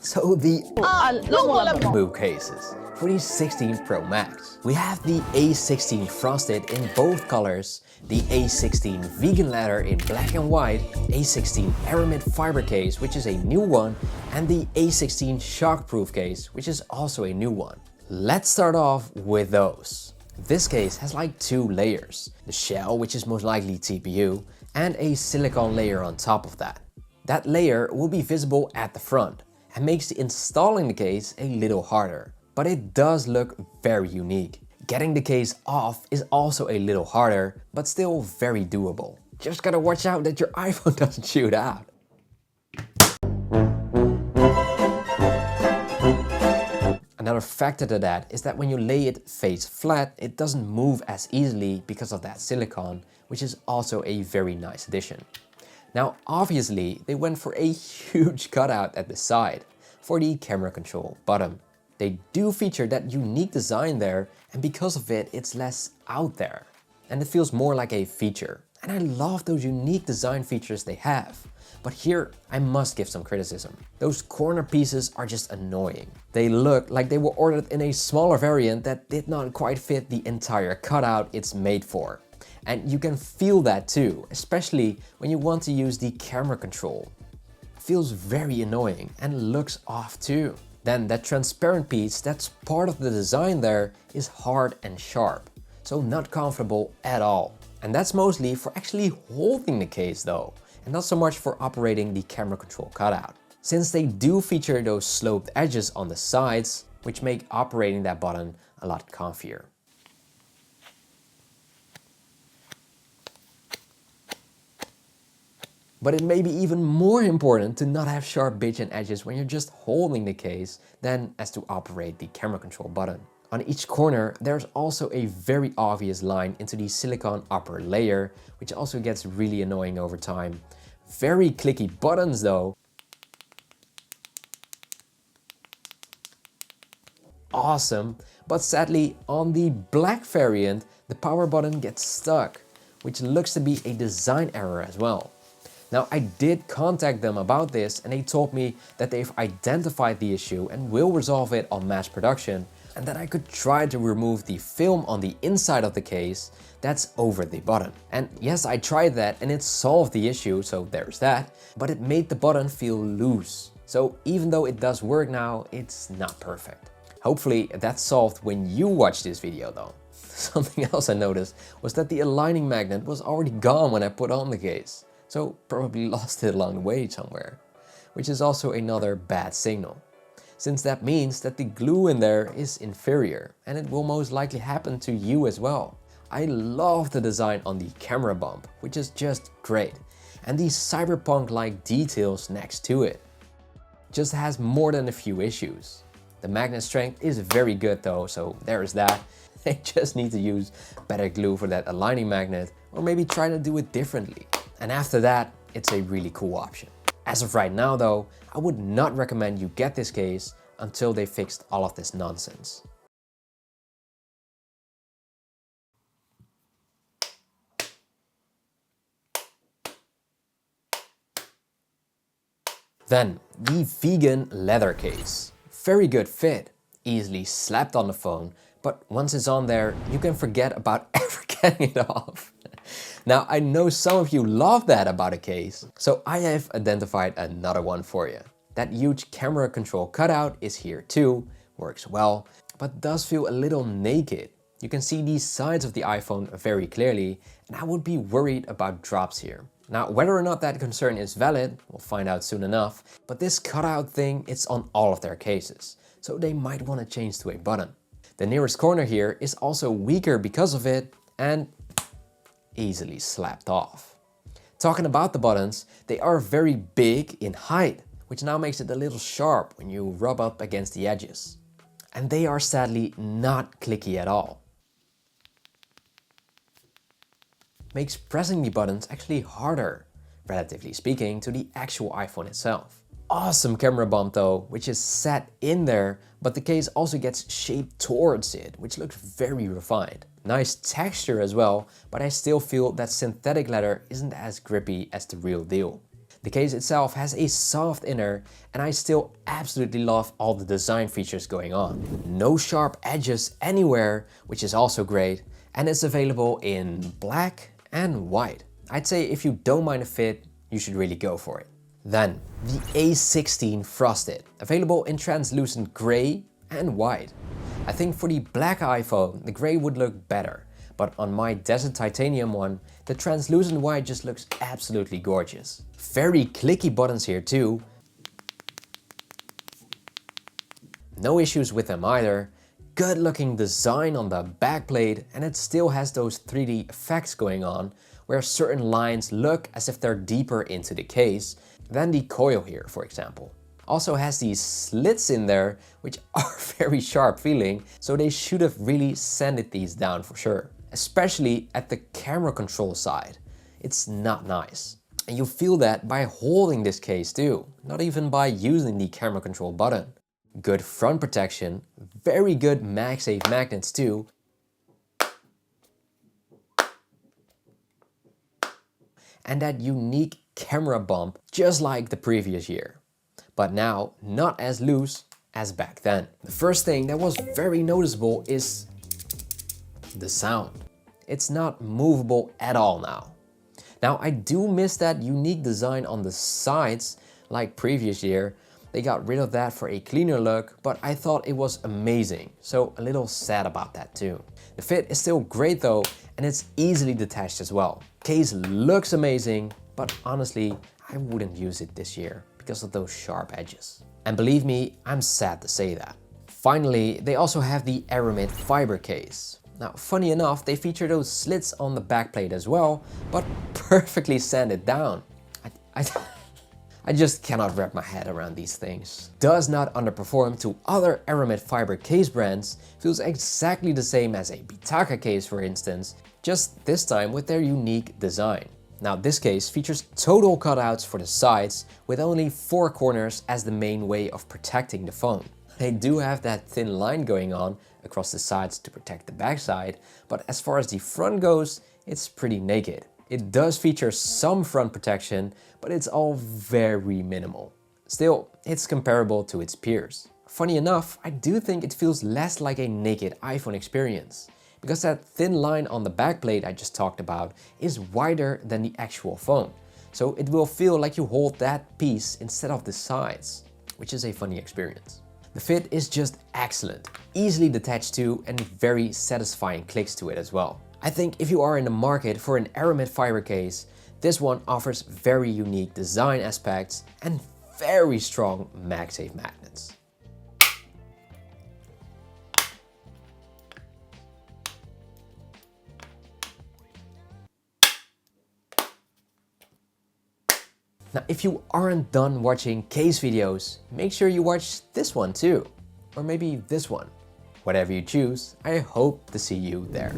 So the Aulumumumumu cases for the 16 Pro Max. We have the A16 Frosted in both colors, the A16 Vegan Leather in black and white, A16 Aramid Fiber case, which is a new one, and the A16 Shockproof case, which is also a new one. Let's start off with those. This case has like two layers, the shell, which is most likely TPU, and a silicone layer on top of that. That layer will be visible at the front and makes installing the case a little harder, but it does look very unique. Getting the case off is also a little harder, but still very doable. Just gotta watch out that your iPhone doesn't shoot out. Another factor to that is that when you lay it face flat, it doesn't move as easily because of that silicone, which is also a very nice addition. Now obviously they went for a huge cutout at the side for the camera control button. They do feature that unique design there, and because of it, it's less out there and it feels more like a feature. And I love those unique design features they have. But here I must give some criticism. Those corner pieces are just annoying. They look like they were ordered in a smaller variant that did not quite fit the entire cutout it's made for. And you can feel that too, especially when you want to use the camera control. It feels very annoying and looks off too. Then that transparent piece that's part of the design there is hard and sharp, so not comfortable at all. And that's mostly for actually holding the case though, and not so much for operating the camera control cutout. Since they do feature those sloped edges on the sides, which make operating that button a lot comfier. But it may be even more important to not have sharp bits edges when you're just holding the case than as to operate the camera control button. On each corner there's also a very obvious line into the silicone upper layer, which also gets really annoying over time. Very clicky buttons though. Awesome, but sadly on the black variant the power button gets stuck, which looks to be a design error as well. Now I did contact them about this and they told me that they've identified the issue and will resolve it on mass production, and that I could try to remove the film on the inside of the case that's over the button. And yes, I tried that and it solved the issue, so there's that, but it made the button feel loose. So even though it does work now, it's not perfect. Hopefully that's solved when you watch this video though. Something else I noticed was that the aligning magnet was already gone when I put on the case. So probably lost it along the way somewhere, which is also another bad signal, since that means that the glue in there is inferior and it will most likely happen to you as well. I love the design on the camera bump, which is just great, and the cyberpunk-like details next to it. Just has more than a few issues. The magnet strength is very good though, so there's that. They just need to use better glue for that aligning magnet, or maybe try to do it differently. And after that, it's a really cool option. As of right now though, I would not recommend you get this case until they fixed all of this nonsense. Then, the vegan leather case. Very good fit, easily slapped on the phone, but once it's on there, you can forget about ever getting it off. Now I know some of you love that about a case, so I have identified another one for you. That huge camera control cutout is here too, works well, but does feel a little naked. You can see the sides of the iPhone very clearly, and I would be worried about drops here. Now whether or not that concern is valid, we'll find out soon enough, but this cutout thing is on all of their cases, so they might want to change to a button. The nearest corner here is also weaker because of it, and easily slapped off. Talking about the buttons, they are very big in height, which now makes it a little sharp when you rub up against the edges. And they are sadly not clicky at all. Makes pressing the buttons actually harder, relatively speaking, to the actual iPhone itself. Awesome camera bump though, which is set in there, but the case also gets shaped towards it, which looks very refined. Nice texture as well, but I still feel that synthetic leather isn't as grippy as the real deal. The case itself has a soft inner, and I still absolutely love all the design features going on. No sharp edges anywhere, which is also great, and it's available in black and white. I'd say if you don't mind the fit, you should really go for it. Then, the A16 Frosted, available in translucent gray and white. I think for the black iPhone, the gray would look better, but on my Desert Titanium one, the translucent white just looks absolutely gorgeous. Very clicky buttons here too. No issues with them either. Good looking design on the backplate, and it still has those 3D effects going on, where certain lines look as if they're deeper into the case than the coil here, for example. Also has these slits in there, which are very sharp feeling, so they should have really sanded these down for sure. Especially at the camera control side. It's not nice. And you feel that by holding this case too, not even by using the camera control button. Good front protection, very good MagSafe magnets too. And that unique camera bump, just like the previous year. But now not as loose as back then. The first thing that was very noticeable is the sound. It's not movable at all now. Now I do miss that unique design on the sides like previous year. They got rid of that for a cleaner look, but I thought it was amazing, so a little sad about that too. The fit is still great though, and it's easily detached as well. Case looks amazing, but honestly, I wouldn't use it this year because of those sharp edges. And believe me, I'm sad to say that. Finally, they also have the Aramid Fiber case. Now, funny enough, they feature those slits on the backplate as well, but perfectly sanded down. I just cannot wrap my head around these things. Does not underperform to other Aramid Fiber case brands, feels exactly the same as a Bitaka case for instance, just this time with their unique design. Now this case features total cutouts for the sides with only 4 corners as the main way of protecting the phone. They do have that thin line going on across the sides to protect the backside, but as far as the front goes, it's pretty naked. It does feature some front protection, but it's all very minimal. Still, it's comparable to its peers. Funny enough, I do think it feels less like a naked iPhone experience, because that thin line on the backplate I just talked about is wider than the actual phone. So it will feel like you hold that piece instead of the sides, which is a funny experience. The fit is just excellent, easily detached to, and very satisfying clicks to it as well. I think if you are in the market for an Aramid Fiber case, this one offers very unique design aspects and very strong MagSafe magnets. Now, if you aren't done watching case videos, make sure you watch this one too. Or maybe this one. Whatever you choose, I hope to see you there.